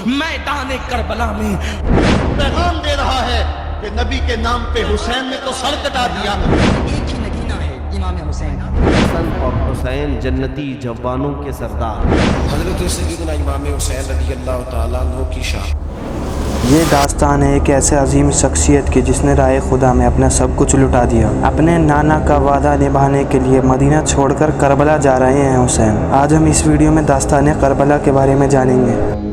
मैदान करबला में पैगाम दे रहा है कि नबी के नाम पे हुसैन ने तो सर कटा दिया। एक ही नगीना है इमाम हुसैन। हसन और हुसैन जन्नती जवानों के सरदार। हज़रत सय्यदना इमाम हुसैन रज़ियल्लाहु तआला अन्हु की शान। ये दास्तान है एक ऐसे अजीम शख्सियत की जिसने राह खुदा में अपना सब कुछ लुटा दिया। अपने नाना का वादा निभाने के लिए मदीना छोड़कर करबला जा रहे हैं हुसैन। आज हम इस वीडियो में दास्तान करबला के बारे में जानेंगे।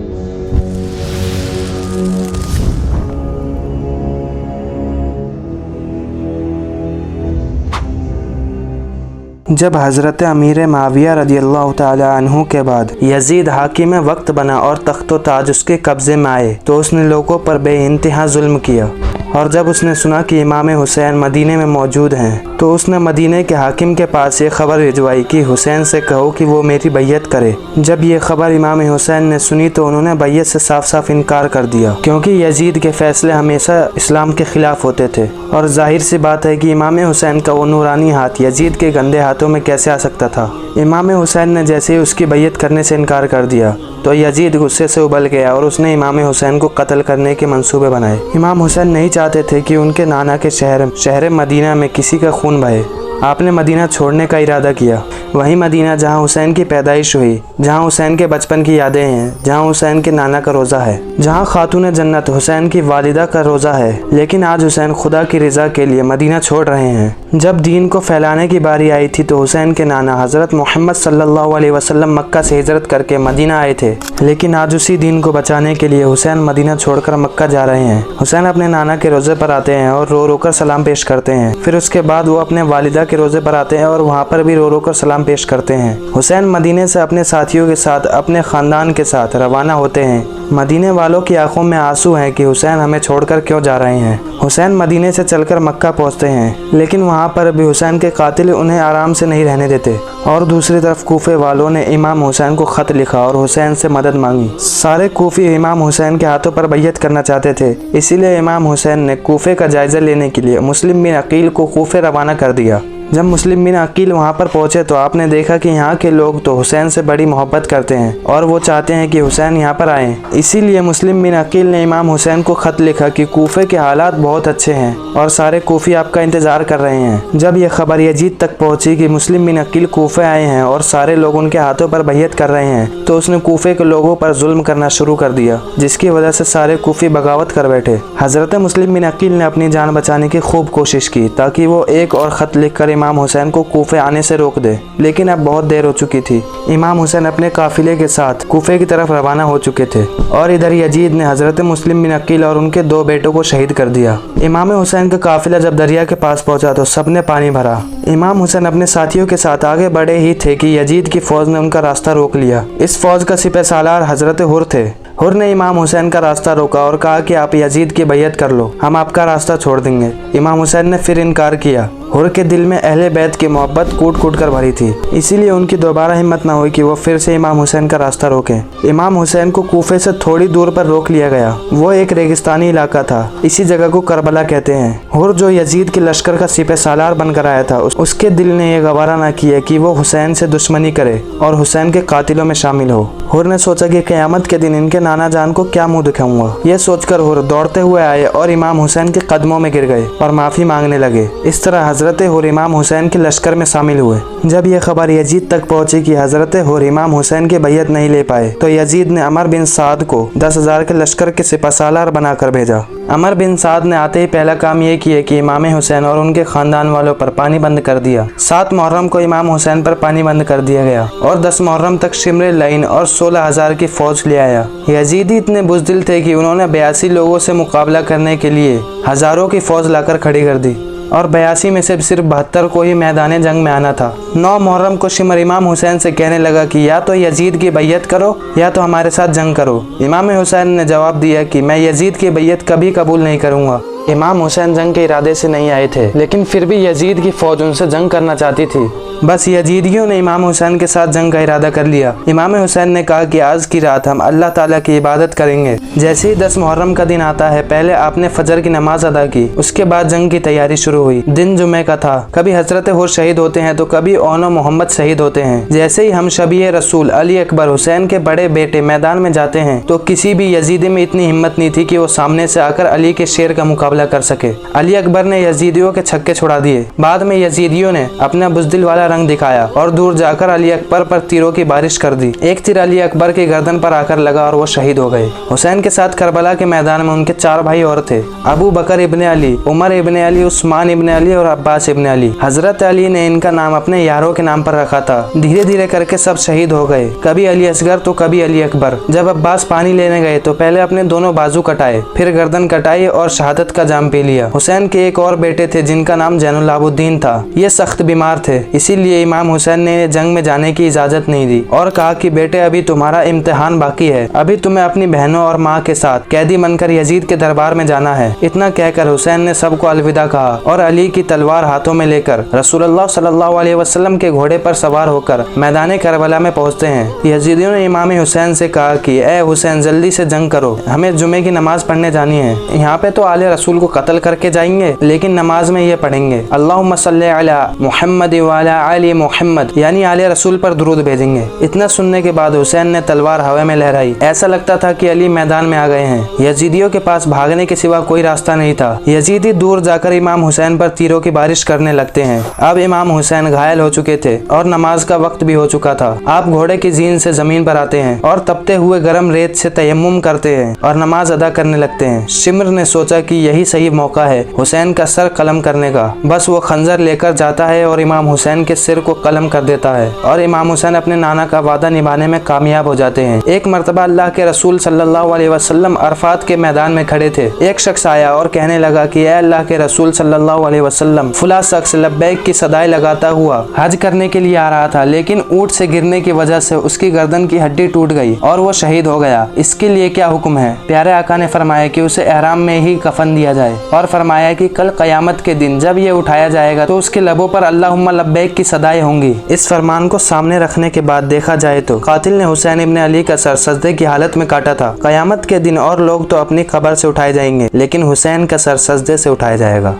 जब हज़रत अमीर माविया रज़ियल्लाहु ताला अन्हु के बाद यजीद हाकिम वक्त बना और तख्तो ताज उसके कब्ज़े में आए तो उसने लोगों पर बेइंतहा जुल्म किया। और जब उसने सुना कि इमाम हुसैन मदीने में मौजूद हैं तो उसने मदीने के हाकिम के पास ये खबर भिजवाई कि हुसैन से कहो कि वो मेरी बैयत करे। जब ये खबर इमाम हुसैन ने सुनी तो उन्होंने बैयत से साफ साफ इनकार कर दिया, क्योंकि यजीद के फैसले हमेशा इस्लाम के खिलाफ होते थे। और जाहिर सी बात है कि इमाम हुसैन का वो नूरानी हाथ यजीद के गंदे हाथों में कैसे आ सकता था। इमाम हुसैन ने जैसे ही उसकी बैयत करने से इनकार कर दिया तो यजीद गुस्से से उबल गया और उसने इमाम हुसैन को कत्ल करने के मंसूबे बनाए। इमाम हुसैन नहीं चाहते थे कि उनके नाना के शहर मदीना में किसी का खून बहे। आपने मदीना छोड़ने का इरादा किया, वही मदीना जहां हुसैन की पैदाइश हुई, जहां हुसैन के बचपन की यादें हैं, जहां हुसैन के नाना का रोज़ा है, जहां खातून जन्नत हुसैन की वालिदा का रोज़ा है। लेकिन आज हुसैन खुदा की रज़ा के लिए मदीना छोड़ रहे हैं। जब दीन को फैलाने की बारी आई थी तो हुसैन के नाना हज़रत मोहम्मद सल्लल्लाहु अलैहि वसल्लम मक्का से हिजरत करके मदीना आए थे। लेकिन आज उसी दीन को बचाने के लिए हुसैन मदीना छोड़कर मक्का जा रहे हैं। हुसैन अपने नाना के रोज़े पर आते हैं और रो रो कर सलाम पेश करते हैं। फिर उसके बाद वो अपने वालिदा के रोज़े पर आते हैं और वहाँ पर भी रो रो कर सलाम पेश करते हैं। हुसैन मदीने से अपने साथियों के साथ, अपने ख़ानदान के साथ रवाना होते हैं। मदीने वालों की आंखों में आंसू हैं कि हुसैन हमें छोड़कर क्यों जा रहे हैं। हुसैन मदीने से चलकर मक्का पहुंचते हैं, लेकिन वहां पर भी हुसैन के कातिल उन्हें आराम से नहीं रहने देते। और दूसरी तरफ कूफे वालों ने इमाम हुसैन को ख़त लिखा और हुसैन से मदद मांगी। सारे कूफी इमाम हुसैन के हाथों पर बैयत करना चाहते थे, इसीलिए इमाम हुसैन ने कूफे का जायज़ा लेने के लिए मुस्लिम बिन अकील को कूफे रवाना कर दिया। जब मुस्लिम बिन अकील वहाँ पर पहुँचे तो आपने देखा कि यहाँ के लोग तो हुसैन से बड़ी मोहब्बत करते हैं और वो चाहते हैं कि हुसैन यहाँ पर आएँ। इसीलिए मुस्लिम बिन अकील ने इमाम हुसैन को ख़त लिखा कि कूफे के हालात बहुत अच्छे हैं और सारे कूफी आपका इंतज़ार कर रहे हैं। जब यह खबर यजीद तक पहुँची कि मुस्लिम बिन अकील कूफे आए हैं और सारे लोग उनके हाथों पर बैयत कर रहे हैं तो उसने कूफे के लोगों पर जुल्म करना शुरू कर दिया, जिसकी वजह से सारे कूफी बगावत कर बैठे। हज़रत मुस्लिम बिन अकील ने अपनी जान बचाने की खूब कोशिश की ताकि वो एक और ख़त लिख कर इमाम हुसैन को कूफे आने से रोक दे, लेकिन अब बहुत देर हो चुकी थी। इमाम हुसैन अपने काफिले के साथ कूफे की तरफ रवाना हो चुके थे और इधर यजीद ने हज़रत मुस्लिम बिन अकील और उनके 2 बेटों को शहीद कर दिया। इमाम हुसैन का काफिला जब दरिया के पास पहुंचा तो सबने पानी भरा। इमाम हुसैन अपने साथियों के साथ आगे बढ़े ही थे कि यजीद की फौज ने उनका रास्ता रोक लिया। इस फौज का सिपह सालार हज़रत हुर थे। हुर ने इमाम हुसैन का रास्ता रोका और कहा कि आप यजीद की बैयत कर लो, हम आपका रास्ता छोड़ देंगे। इमाम हुसैन ने फिर इनकार किया। हुर के दिल में अहले बैत की मोहब्बत कूट कूट कर भरी थी, इसीलिए उनकी दोबारा हिम्मत न हुई कि वो फिर से इमाम हुसैन का रास्ता रोकें। इमाम हुसैन को कूफे से थोड़ी दूर पर रोक लिया गया। वो एक रेगिस्तानी इलाका था, इसी जगह को करबला कहते हैं। हुर जो यजीद के लश्कर का सिपह सालार बनकर आया था, उसके दिल ने यह गवारा न किया कि वो हुसैन से दुश्मनी करे और हुसैन के कातिलों में शामिल हो। हुर ने सोचा कि क़यामत के दिन इनके नाना जान को क्या मुंह दिखाऊंगा। यह सोचकर हुर दौड़ते हुए आए और इमाम हुसैन के कदमों में गिर गए और माफ़ी मांगने लगे। इस तरह हज़रत हुर इमाम हुसैन के लश्कर में शामिल हुए। जब यह खबर यजीद तक पहुंची कि हज़रत हुर इमाम हुसैन की बैयत नहीं ले पाए तो यजीद ने अमर बिन साद को 10,000 के लश्कर के सिपह सालार बनाकर भेजा। अमर बिन साद ने आते ही पहला काम यह किया कि इमाम हुसैन और उनके खानदान वालों पर पानी बंद कर दिया। 7 मुहर्रम को इमाम हुसैन पर पानी बंद कर दिया गया और 10 मुहर्रम तक शिमरे लाइन और 16,000 की फौज ले आया। यजीदी इतने बुज़दिल थे कि उन्होंने 82 लोगों से मुकाबला करने के लिए हज़ारों की फौज लाकर खड़ी कर दी और 82 में से सिर्फ 72 को ही मैदान जंग में आना था। 9 मुहर्रम को शिमर इमाम हुसैन से कहने लगा कि या तो यजीद की बैयत करो या तो हमारे साथ जंग करो। इमाम हुसैन ने जवाब दिया कि मैं यजीद की बैयत कभी कबूल नहीं करूँगा। इमाम हुसैन जंग के इरादे से नहीं आए थे, लेकिन फिर भी यजीद की फौज उनसे जंग करना चाहती थी। बस यजीदियों ने इमाम हुसैन के साथ जंग का इरादा कर लिया। इमाम हुसैन ने कहा कि आज की रात हम अल्लाह ताला की इबादत करेंगे। जैसे ही 10 मुहर्रम का दिन आता है, पहले आपने फजर की नमाज अदा की, उसके बाद जंग की तैयारी शुरू हुई। दिन जुमे का था। कभी हजरत हुर शहीद होते हैं तो कभी ओनो मोहम्मद शहीद होते हैं। जैसे ही हम शबीह रसूल अली अकबर हुसैन के बड़े बेटे मैदान में जाते हैं तो किसी भी यजीदी में इतनी हिम्मत नहीं थी कि वो सामने से आकर अली के शेर का मुकाबला कर सके। अली अकबर ने यजीदियों के छक्के छुड़ा दिए। बाद में यजीदियों ने अपना बुज़दिल वाला रंग दिखाया और दूर जाकर अली अकबर पर तीरों की बारिश कर दी। एक तीर अली अकबर की गर्दन पर आकर लगा और वो शहीद हो गए। हुसैन के साथ करबला के मैदान में उनके 4 भाई और थे, अबू बकर इब्ने अली, उमर इब्ने अली, उस्मान इब्ने अली और अब्बास इब्ने अली। हजरत अली ने इनका नाम अपने यारों के नाम पर रखा था। धीरे धीरे करके सब शहीद हो गए, कभी अली असगर तो कभी अली अकबर। जब अब्बास पानी लेने गए तो पहले अपने दोनों बाजू कटाए, फिर गर्दन कटाई और शहादत का जाम पी लिया। हुसैन के एक और बेटे थे जिनका नाम जैनुल आबुद्दीन था। ये सख्त बीमार थे, इसीलिए इमाम हुसैन ने जंग में जाने की इजाजत नहीं दी और कहा कि बेटे अभी तुम्हारा इम्तिहान बाकी है, अभी तुम्हें अपनी बहनों और माँ के साथ कैदी बनकर यजीद के दरबार में जाना है। इतना कहकर हुसैन ने सबको अलविदा कहा और अली की तलवार हाथों में लेकर रसूलुल्लाह सल्लल्लाहु अलैहि वसल्लम के घोड़े पर सवार होकर मैदान करबला में पहुंचते हैं। यजीदियों ने इमाम हुसैन से कहा कि ए हुसैन जल्दी से जंग करो, हमें जुमे की नमाज पढ़ने जानी है। यहाँ पे तो आले रसूल को कत्ल करके जाएंगे, लेकिन नमाज में ये पढ़ेंगे अल्लाहुम्मा सल्ली अला मुहम्मद व अला आलि मुहम्मद, यानी आले रसूल पर दुरूद भेजेंगे। इतना सुनने के बाद हुसैन ने तलवार हवा में लहराई। ऐसा लगता था कि अली मैदान में आ गए हैं। यजीदियों के पास भागने के सिवा कोई रास्ता नहीं था। यजीदी दूर जाकर इमाम हुसैन पर तीरों की बारिश करने लगते हैं। अब इमाम हुसैन घायल हो चुके थे और नमाज का वक्त भी हो चुका था। आप घोड़े की जीन से जमीन पर आते हैं और तपते हुए गर्म रेत से तयम्मुम करते हैं और नमाज अदा करने लगते हैं। शिमर ने सोचा कि यही सही मौका है हुसैन का सर कलम करने का। बस वो खंजर लेकर जाता है और इमाम हुसैन के सिर को कलम कर देता है और इमाम हुसैन अपने नाना का वादा निभाने में कामयाब हो जाते हैं। एक मर्तबा अल्लाह के रसूल सल्लल्लाहु अलैहि वसल्लम अरफात के मैदान में खड़े थे। एक शख्स आया और कहने लगा कि ए अल्लाह के रसूल सल्लल्लाहु अलैहि वसल्लम, फुला शख्स लब्बैक की सदाई लगाता हुआ हज करने के लिए आ रहा था, लेकिन ऊंट से गिरने की वजह से उसकी गर्दन की हड्डी टूट गई और वो शहीद हो गया। इसके लिए क्या हुक्म है? प्यारे आका ने फरमाया कि उसे एहराम में ही कफन दिया जाए और फरमाया कि कल क़यामत के दिन जब ये उठाया जाएगा तो उसके लबों पर अल्लाहुम्मा लब्बैक की सदाएं होंगी। इस फरमान को सामने रखने के बाद देखा जाए तो कातिल ने हुसैन इब्ने अली का सर सजदे की हालत में काटा था। क़यामत के दिन और लोग तो अपनी कब्र से उठाए जाएंगे, लेकिन हुसैन का सर सजदे से उठाया जाएगा।